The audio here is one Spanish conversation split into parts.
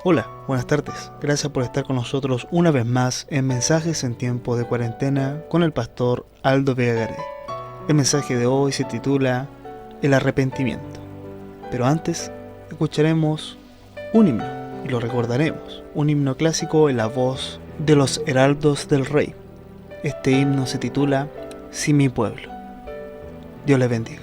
Hola, buenas tardes. Gracias por estar con nosotros una vez más en Mensajes en Tiempo de Cuarentena con el pastor Aldo Vega Garay. El mensaje de hoy se titula El arrepentimiento. Pero antes, escucharemos un himno y lo recordaremos. Un himno clásico en la voz de los Heraldos del Rey. Este himno se titula Si mi pueblo. Dios les bendiga.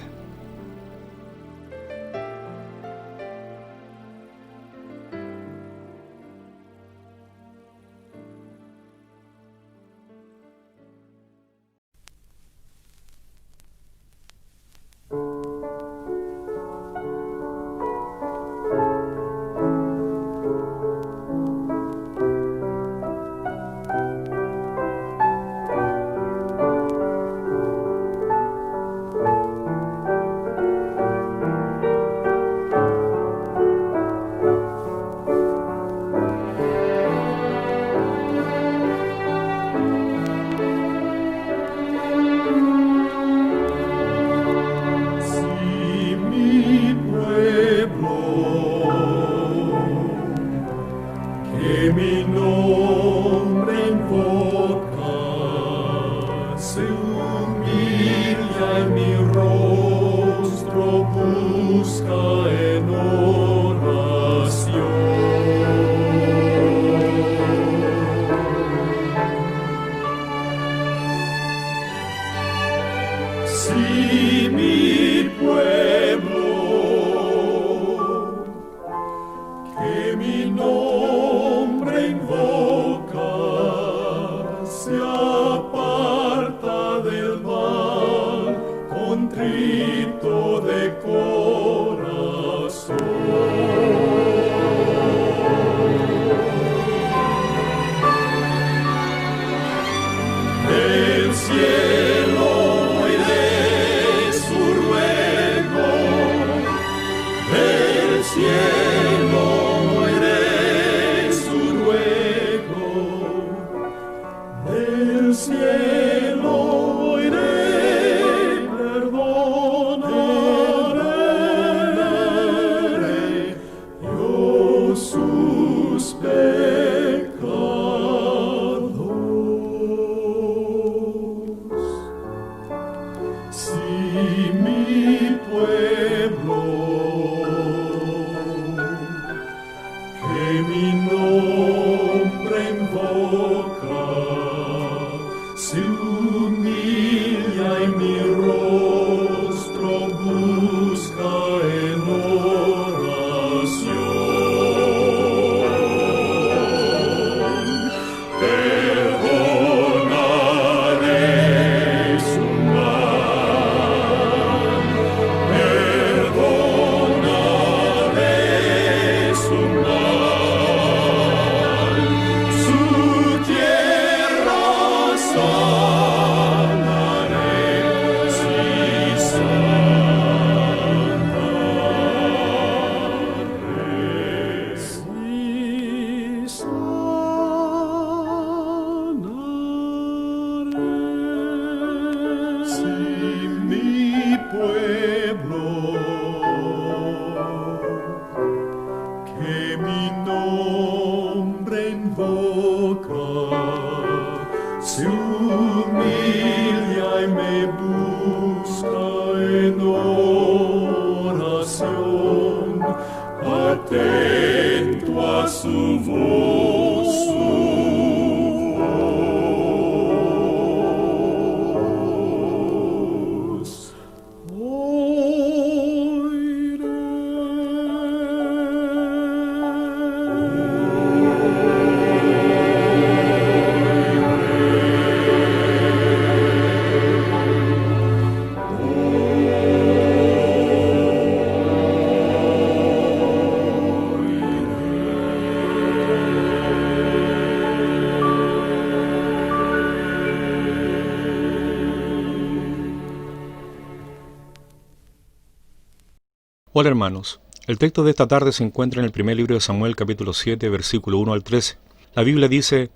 Hola hermanos, el texto de esta tarde se encuentra en el primer libro de Samuel capítulo 7 versículo 1 al 13. La Biblia dice: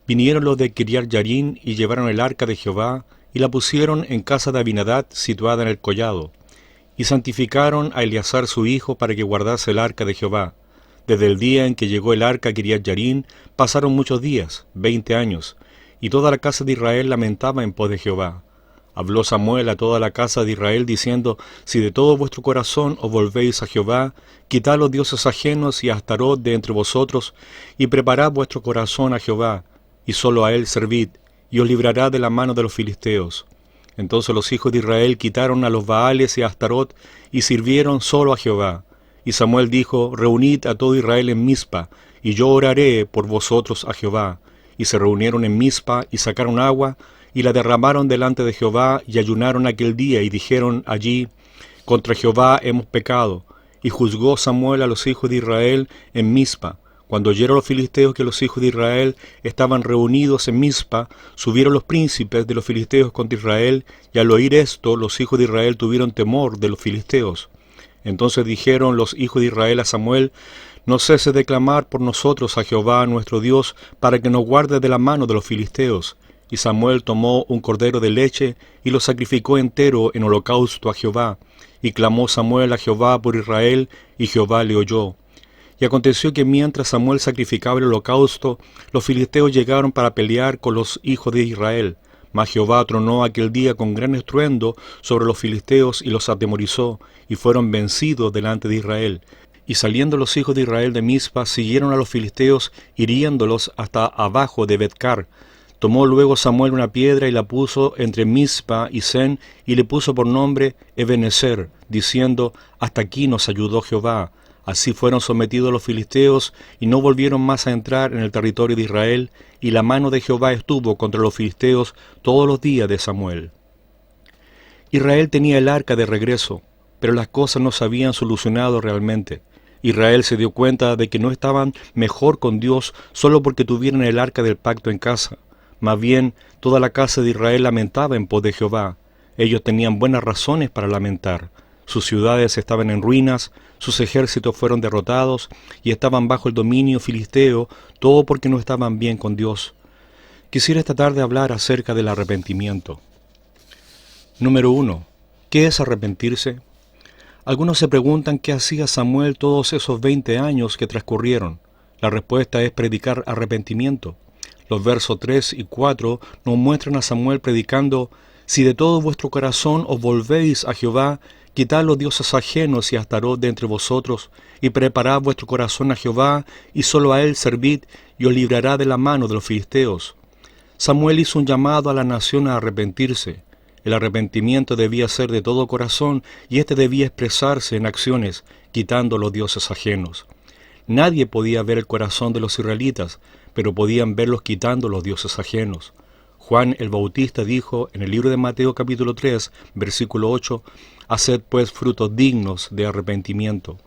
Vinieron los de Kiriat Yarim y llevaron el arca de Jehová y la pusieron en casa de Abinadab situada en el collado, y santificaron a Eleazar su hijo para que guardase el arca de Jehová. Desde el día en que llegó el arca a Kiriat Yarín, pasaron muchos días, 20 años, y toda la casa de Israel lamentaba en pos de Jehová. Habló Samuel a toda la casa de Israel, diciendo: Si de todo vuestro corazón os volvéis a Jehová, quitad los dioses ajenos y a Astarot de entre vosotros, y preparad vuestro corazón a Jehová, y solo a él servid, y os librará de la mano de los filisteos. Entonces los hijos de Israel quitaron a los Baales y a Astarot, y sirvieron solo a Jehová. Y Samuel dijo: Reunid a todo Israel en Mizpa, y yo oraré por vosotros a Jehová. Y se reunieron en Mizpa, y sacaron agua, y la derramaron delante de Jehová, y ayunaron aquel día, y dijeron allí: Contra Jehová hemos pecado. Y juzgó Samuel a los hijos de Israel en Mizpa. Cuando oyeron los filisteos que los hijos de Israel estaban reunidos en Mizpa, subieron los príncipes de los filisteos contra Israel, y al oír esto, los hijos de Israel tuvieron temor de los filisteos. Entonces dijeron los hijos de Israel a Samuel: No cese de clamar por nosotros a Jehová nuestro Dios, para que nos guarde de la mano de los filisteos. Y Samuel tomó un cordero de leche, y lo sacrificó entero en holocausto a Jehová. Y clamó Samuel a Jehová por Israel, y Jehová le oyó. Y aconteció que mientras Samuel sacrificaba el holocausto, los filisteos llegaron para pelear con los hijos de Israel. Mas Jehová tronó aquel día con gran estruendo sobre los filisteos y los atemorizó, y fueron vencidos delante de Israel. Y saliendo los hijos de Israel de Mizpa, siguieron a los filisteos, hiriéndolos hasta abajo de Betcar. Tomó luego Samuel una piedra y la puso entre Mizpa y Sen, y le puso por nombre Ebenezer, diciendo: Hasta aquí nos ayudó Jehová. Así fueron sometidos los filisteos, y no volvieron más a entrar en el territorio de Israel, y la mano de Jehová estuvo contra los filisteos todos los días de Samuel. Israel tenía el arca de regreso, pero las cosas no se habían solucionado realmente. Israel se dio cuenta de que no estaban mejor con Dios solo porque tuvieran el arca del pacto en casa. Más bien, toda la casa de Israel lamentaba en pos de Jehová. Ellos tenían buenas razones para lamentar. Sus ciudades estaban en ruinas, sus ejércitos fueron derrotados y estaban bajo el dominio filisteo, todo porque no estaban bien con Dios. Quisiera esta tarde hablar acerca del arrepentimiento. Número 1. ¿Qué es arrepentirse? Algunos se preguntan qué hacía Samuel todos esos 20 años que transcurrieron. La respuesta es predicar arrepentimiento. Los versos 3 y 4 nos muestran a Samuel predicando: Si de todo vuestro corazón os volvéis a Jehová, quitad los dioses ajenos y a Astarot de entre vosotros, y preparad vuestro corazón a Jehová, y solo a él servid, y os librará de la mano de los filisteos. Samuel hizo un llamado a la nación a arrepentirse. El arrepentimiento debía ser de todo corazón, y éste debía expresarse en acciones, quitando los dioses ajenos. Nadie podía ver el corazón de los israelitas, pero podían verlos quitando los dioses ajenos. Juan el Bautista dijo en el libro de Mateo capítulo 3, versículo 8, «Haced pues frutos dignos de arrepentimiento».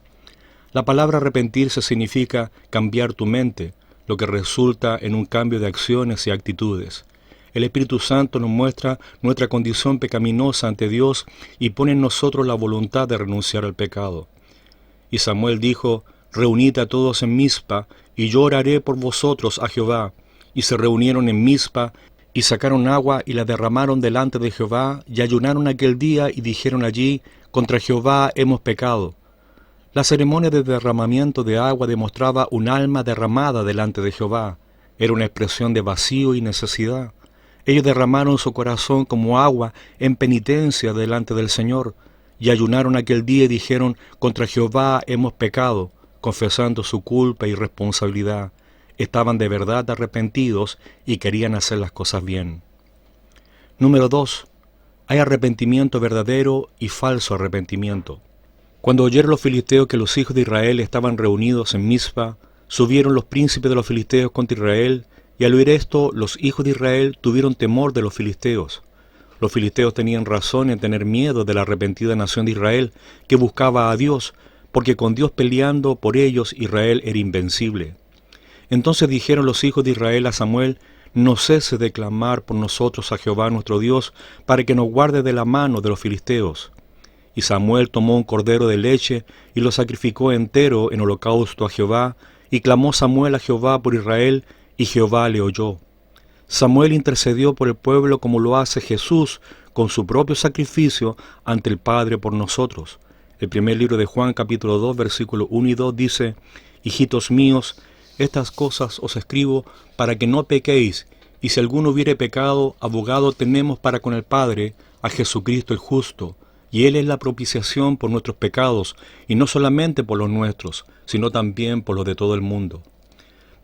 La palabra arrepentirse significa cambiar tu mente, lo que resulta en un cambio de acciones y actitudes. El Espíritu Santo nos muestra nuestra condición pecaminosa ante Dios y pone en nosotros la voluntad de renunciar al pecado. Y Samuel dijo: «Reunid a todos en Mizpa, y yo oraré por vosotros a Jehová». Y se reunieron en Mizpa, y sacaron agua y la derramaron delante de Jehová, y ayunaron aquel día, y dijeron allí: «Contra Jehová hemos pecado». La ceremonia de derramamiento de agua demostraba un alma derramada delante de Jehová. Era una expresión de vacío y necesidad. Ellos derramaron su corazón como agua en penitencia delante del Señor, y ayunaron aquel día y dijeron: «Contra Jehová hemos pecado», confesando su culpa y responsabilidad. Estaban de verdad arrepentidos y querían hacer las cosas bien. Número 2. Hay arrepentimiento verdadero y falso arrepentimiento. Cuando oyeron los filisteos que los hijos de Israel estaban reunidos en Mizpa, subieron los príncipes de los filisteos contra Israel, y al oír esto, los hijos de Israel tuvieron temor de los filisteos. Los filisteos tenían razón en tener miedo de la arrepentida nación de Israel, que buscaba a Dios, porque con Dios peleando por ellos, Israel era invencible. Entonces dijeron los hijos de Israel a Samuel: «No cese de clamar por nosotros a Jehová nuestro Dios, para que nos guarde de la mano de los filisteos». Y Samuel tomó un cordero de leche y lo sacrificó entero en holocausto a Jehová, y clamó Samuel a Jehová por Israel, y Jehová le oyó. Samuel intercedió por el pueblo como lo hace Jesús con su propio sacrificio ante el Padre por nosotros. El primer libro de Juan capítulo 2 versículos 1 y 2 dice: Hijitos míos, estas cosas os escribo para que no pequéis, y si alguno hubiere pecado, abogado tenemos para con el Padre, a Jesucristo el justo, y Él es la propiciación por nuestros pecados, y no solamente por los nuestros, sino también por los de todo el mundo.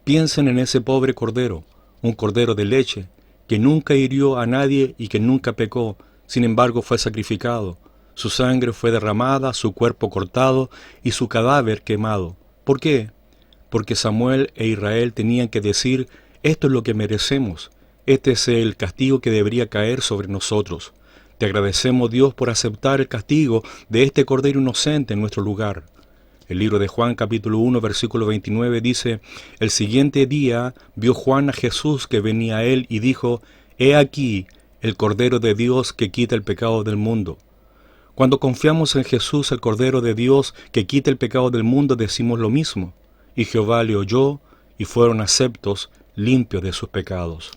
Piensen en ese pobre cordero, un cordero de leche, que nunca hirió a nadie y que nunca pecó, sin embargo fue sacrificado. Su sangre fue derramada, su cuerpo cortado y su cadáver quemado. ¿Por qué? Porque Samuel e Israel tenían que decir: esto es lo que merecemos, este es el castigo que debería caer sobre nosotros. Te agradecemos, Dios, por aceptar el castigo de este cordero inocente en nuestro lugar. El libro de Juan capítulo 1 versículo 29 dice: el siguiente día vio Juan a Jesús que venía a él y dijo: he aquí el Cordero de Dios que quita el pecado del mundo. Cuando confiamos en Jesús, el Cordero de Dios que quita el pecado del mundo, decimos lo mismo. Y Jehová le oyó y fueron aceptos, limpios de sus pecados.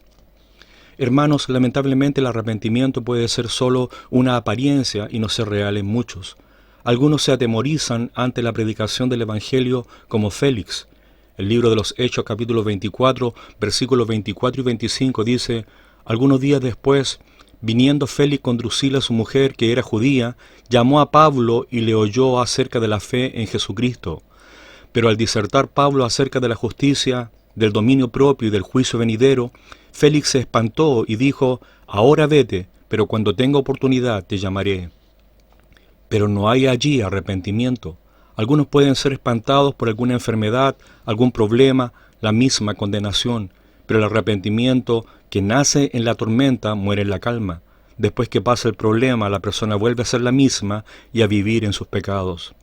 Hermanos, lamentablemente el arrepentimiento puede ser solo una apariencia y no ser real en muchos. Algunos se atemorizan ante la predicación del Evangelio como Félix. El libro de los Hechos capítulo 24, versículos 24 y 25 dice: algunos días después, viniendo Félix con Drusila su mujer, que era judía, llamó a Pablo y le oyó acerca de la fe en Jesucristo. Pero al disertar Pablo acerca de la justicia, del dominio propio y del juicio venidero, Félix se espantó y dijo: ahora vete, pero cuando tenga oportunidad te llamaré. Pero no hay allí arrepentimiento. Algunos pueden ser espantados por alguna enfermedad, algún problema, la misma condenación, pero el arrepentimiento que nace en la tormenta muere en la calma. Después que pasa el problema, la persona vuelve a ser la misma y a vivir en sus pecados.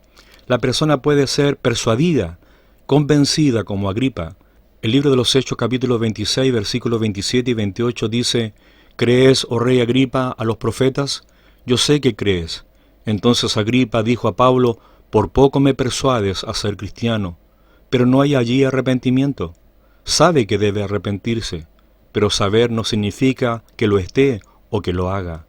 La persona puede ser persuadida, convencida como Agripa. El libro de los Hechos capítulo 26, versículos 27 y 28 dice: ¿crees, oh rey Agripa, a los profetas? Yo sé que crees. Entonces Agripa dijo a Pablo: por poco me persuades a ser cristiano. Pero no hay allí arrepentimiento. Sabe que debe arrepentirse, pero saber no significa que lo esté o que lo haga.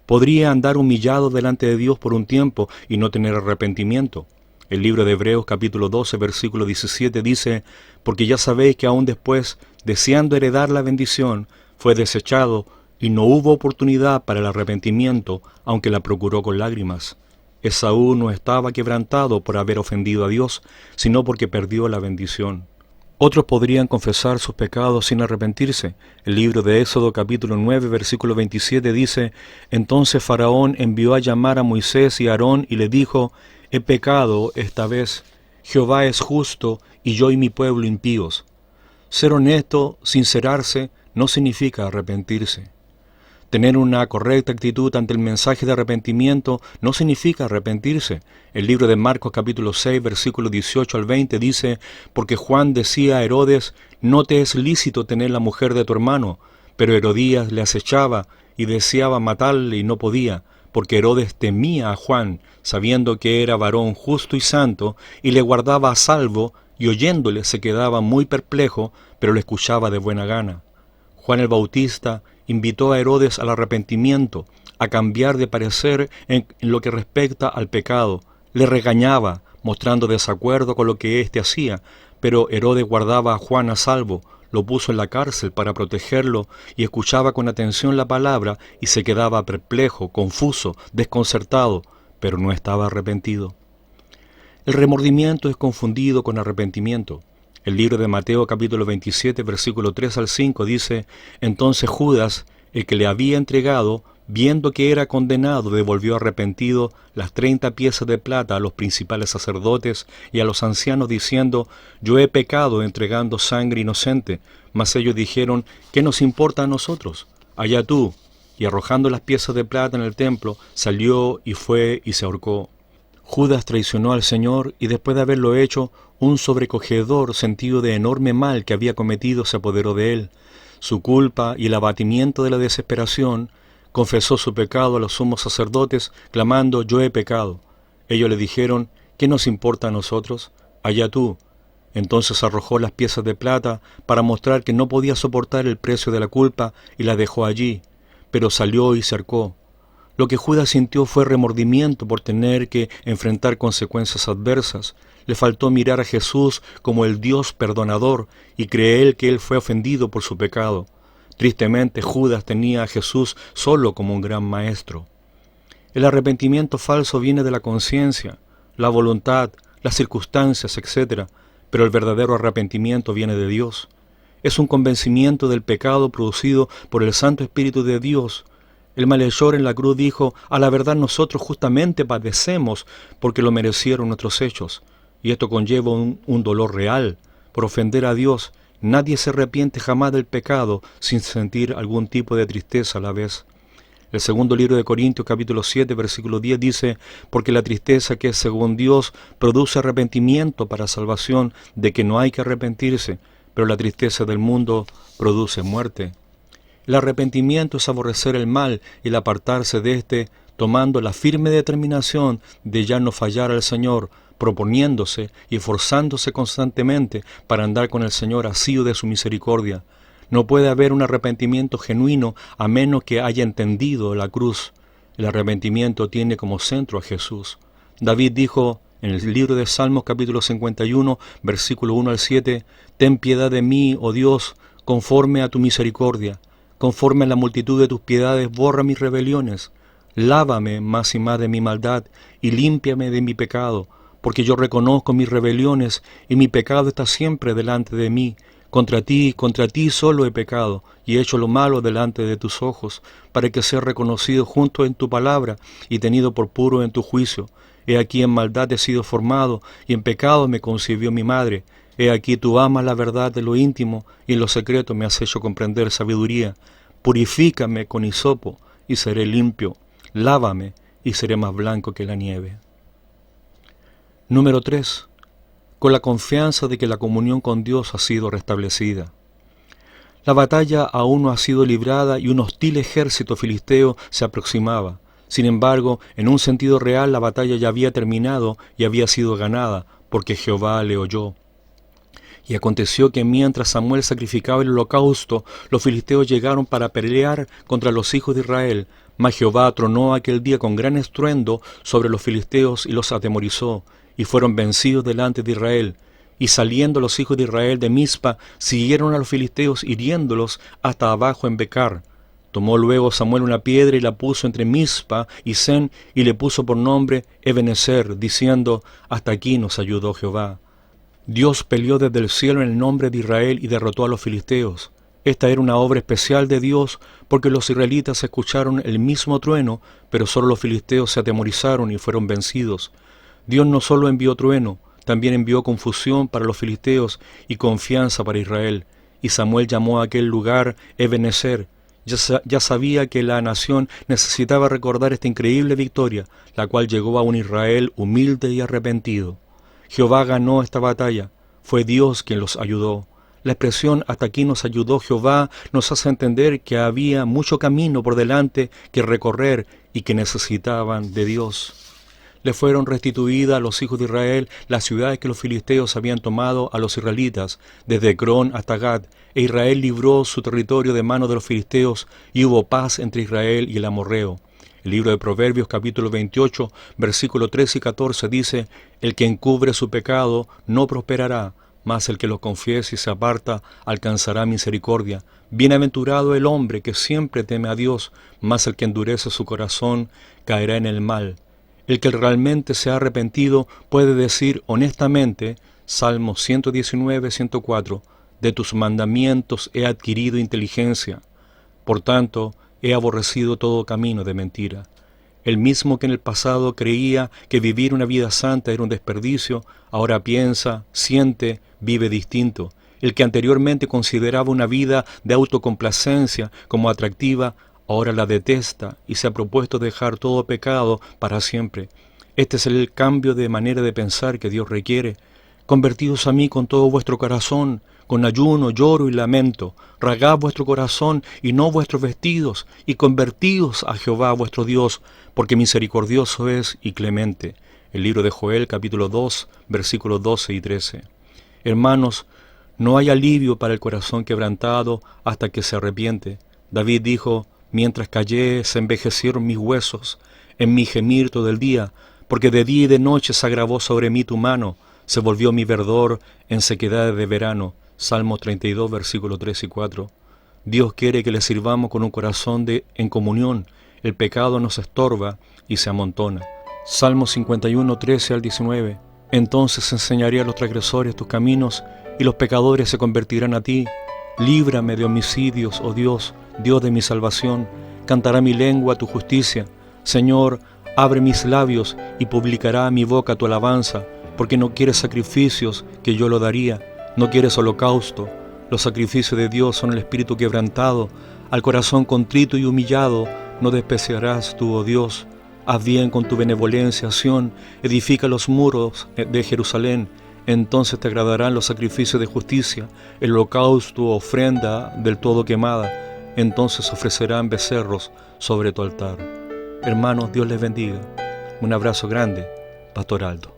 Podría andar humillado delante de Dios por un tiempo y no tener arrepentimiento. El libro de Hebreos capítulo 12, versículo 17 dice: porque ya sabéis que aún después, deseando heredar la bendición, fue desechado y no hubo oportunidad para el arrepentimiento, aunque la procuró con lágrimas. Esaú no estaba quebrantado por haber ofendido a Dios, sino porque perdió la bendición. Otros podrían confesar sus pecados sin arrepentirse. El libro de Éxodo capítulo 9, versículo 27 dice: entonces Faraón envió a llamar a Moisés y a Aarón y le dijo: he pecado esta vez, Jehová es justo y yo y mi pueblo impíos. Ser honesto, sincerarse, no significa arrepentirse. Tener una correcta actitud ante el mensaje de arrepentimiento no significa arrepentirse. El libro de Marcos capítulo 6, versículos 18 al 20 dice: porque Juan decía a Herodes: no te es lícito tener la mujer de tu hermano. Pero Herodías le acechaba y deseaba matarle y no podía, porque Herodes temía a Juan, sabiendo que era varón justo y santo, y le guardaba a salvo, y oyéndole se quedaba muy perplejo, pero lo escuchaba de buena gana. Juan el Bautista invitó a Herodes al arrepentimiento, a cambiar de parecer en lo que respecta al pecado. Le regañaba, mostrando desacuerdo con lo que éste hacía, pero Herodes guardaba a Juan a salvo, lo puso en la cárcel para protegerlo y escuchaba con atención la palabra y se quedaba perplejo, confuso, desconcertado, pero no estaba arrepentido. El remordimiento es confundido con arrepentimiento. El libro de Mateo capítulo 27, versículo 3 al 5 dice: entonces Judas, el que le había entregado, viendo que era condenado, devolvió arrepentido las 30 piezas de plata a los principales sacerdotes y a los ancianos, diciendo: yo he pecado entregando sangre inocente. Mas ellos dijeron: ¿qué nos importa a nosotros? Allá tú. Y arrojando las piezas de plata en el templo, salió y fue y se ahorcó. Judas traicionó al Señor y después de haberlo hecho, un sobrecogedor sentido de enorme mal que había cometido se apoderó de él. Su culpa y el abatimiento de la desesperación, confesó su pecado a los sumos sacerdotes, clamando: yo he pecado. Ellos le dijeron: ¿qué nos importa a nosotros? Allá tú. Entonces arrojó las piezas de plata para mostrar que no podía soportar el precio de la culpa y la dejó allí, pero salió y se ahorcó. Lo que Judas sintió fue remordimiento por tener que enfrentar consecuencias adversas. Le faltó mirar a Jesús como el Dios perdonador y creer que Él fue ofendido por su pecado. Tristemente, Judas tenía a Jesús solo como un gran maestro. El arrepentimiento falso viene de la conciencia, la voluntad, las circunstancias, etc., pero el verdadero arrepentimiento viene de Dios. Es un convencimiento del pecado producido por el Santo Espíritu de Dios. El malhechor en la cruz dijo: a la verdad nosotros justamente padecemos porque lo merecieron nuestros hechos. Y esto conlleva un dolor real. Por ofender a Dios, nadie se arrepiente jamás del pecado sin sentir algún tipo de tristeza a la vez. El segundo libro de Corintios, capítulo 7, versículo 10 dice: porque la tristeza que es según Dios produce arrepentimiento para salvación, de que no hay que arrepentirse, pero la tristeza del mundo produce muerte. El arrepentimiento es aborrecer el mal y el apartarse de éste, tomando la firme determinación de ya no fallar al Señor, proponiéndose y esforzándose constantemente para andar con el Señor asíduo de su misericordia. No puede haber un arrepentimiento genuino a menos que haya entendido la cruz. El arrepentimiento tiene como centro a Jesús. David dijo en el libro de Salmos capítulo 51, versículo 1 al 7, ten piedad de mí, oh Dios, conforme a tu misericordia. Conforme a la multitud de tus piedades, borra mis rebeliones. Lávame más y más de mi maldad y límpiame de mi pecado, porque yo reconozco mis rebeliones y mi pecado está siempre delante de mí. Contra ti solo he pecado y he hecho lo malo delante de tus ojos, para que sea reconocido junto en tu palabra y tenido por puro en tu juicio. He aquí en maldad he sido formado y en pecado me concibió mi madre. He aquí tú amas la verdad de lo íntimo y en lo secreto me has hecho comprender sabiduría. Purifícame con hisopo y seré limpio. Lávame y seré más blanco que la nieve. Número 3. Con la confianza de que la comunión con Dios ha sido restablecida. La batalla aún no ha sido librada y un hostil ejército filisteo se aproximaba. Sin embargo, en un sentido real, la batalla ya había terminado y había sido ganada, porque Jehová le oyó. Y aconteció que mientras Samuel sacrificaba el holocausto, los filisteos llegaron para pelear contra los hijos de Israel. Mas Jehová tronó aquel día con gran estruendo sobre los filisteos y los atemorizó, y fueron vencidos delante de Israel. Y saliendo los hijos de Israel de Mizpa, siguieron a los filisteos hiriéndolos hasta abajo en Becar. Tomó luego Samuel una piedra y la puso entre Mizpa y Sen, y le puso por nombre Ebenezer, diciendo: hasta aquí nos ayudó Jehová. Dios peleó desde el cielo en el nombre de Israel y derrotó a los filisteos. Esta era una obra especial de Dios, porque los israelitas escucharon el mismo trueno, pero solo los filisteos se atemorizaron y fueron vencidos. Dios no solo envió trueno, también envió confusión para los filisteos y confianza para Israel. Y Samuel llamó a aquel lugar Ebenezer. Ya sabía que la nación necesitaba recordar esta increíble victoria, la cual llegó a un Israel humilde y arrepentido. Jehová ganó esta batalla, fue Dios quien los ayudó. La expresión hasta aquí nos ayudó Jehová nos hace entender que había mucho camino por delante que recorrer y que necesitaban de Dios. Le fueron restituidas a los hijos de Israel las ciudades que los filisteos habían tomado a los israelitas, desde Ecrón hasta Gad, e Israel libró su territorio de mano de los filisteos, y hubo paz entre Israel y el amorreo. El libro de Proverbios, capítulo 28, versículos 13 y 14 dice: el que encubre su pecado no prosperará, mas el que lo confiese y se aparta alcanzará misericordia. Bienaventurado el hombre que siempre teme a Dios, mas el que endurece su corazón caerá en el mal. El que realmente se ha arrepentido puede decir honestamente, Salmo 119, 104, de tus mandamientos he adquirido inteligencia. Por tanto, he aborrecido todo camino de mentira. El mismo que en el pasado creía que vivir una vida santa era un desperdicio, ahora piensa, siente, vive distinto. El que anteriormente consideraba una vida de autocomplacencia como atractiva, ahora la detesta y se ha propuesto dejar todo pecado para siempre. Este es el cambio de manera de pensar que Dios requiere. Convertidos a mí con todo vuestro corazón, con ayuno, lloro y lamento. Rasgad vuestro corazón y no vuestros vestidos, y convertíos a Jehová vuestro Dios, porque misericordioso es y clemente. El libro de Joel, capítulo 2, versículos 12 y 13. Hermanos, no hay alivio para el corazón quebrantado hasta que se arrepiente. David dijo: mientras callé, se envejecieron mis huesos, en mi gemir todo el día, porque de día y de noche se agravó sobre mí tu mano. Se volvió mi verdor en sequedades de verano. Salmo 32, versículos 3 y 4. Dios quiere que le sirvamos con un corazón en comunión. El pecado nos estorba y se amontona. Salmo 51, 13 al 19. Entonces enseñaré a los transgresores tus caminos, y los pecadores se convertirán a ti. Líbrame de homicidios, oh Dios, Dios de mi salvación. Cantará mi lengua tu justicia. Señor, abre mis labios, y publicará mi boca tu alabanza, porque no quieres sacrificios, que yo lo daría. No quieres holocausto. Los sacrificios de Dios son el espíritu quebrantado. Al corazón contrito y humillado no despreciarás tú, oh Dios. Haz bien con tu benevolencia, Sión. Edifica los muros de Jerusalén. Entonces te agradarán los sacrificios de justicia, el holocausto, ofrenda del todo quemada. Entonces ofrecerán becerros sobre tu altar. Hermanos, Dios les bendiga. Un abrazo grande, Pastor Aldo.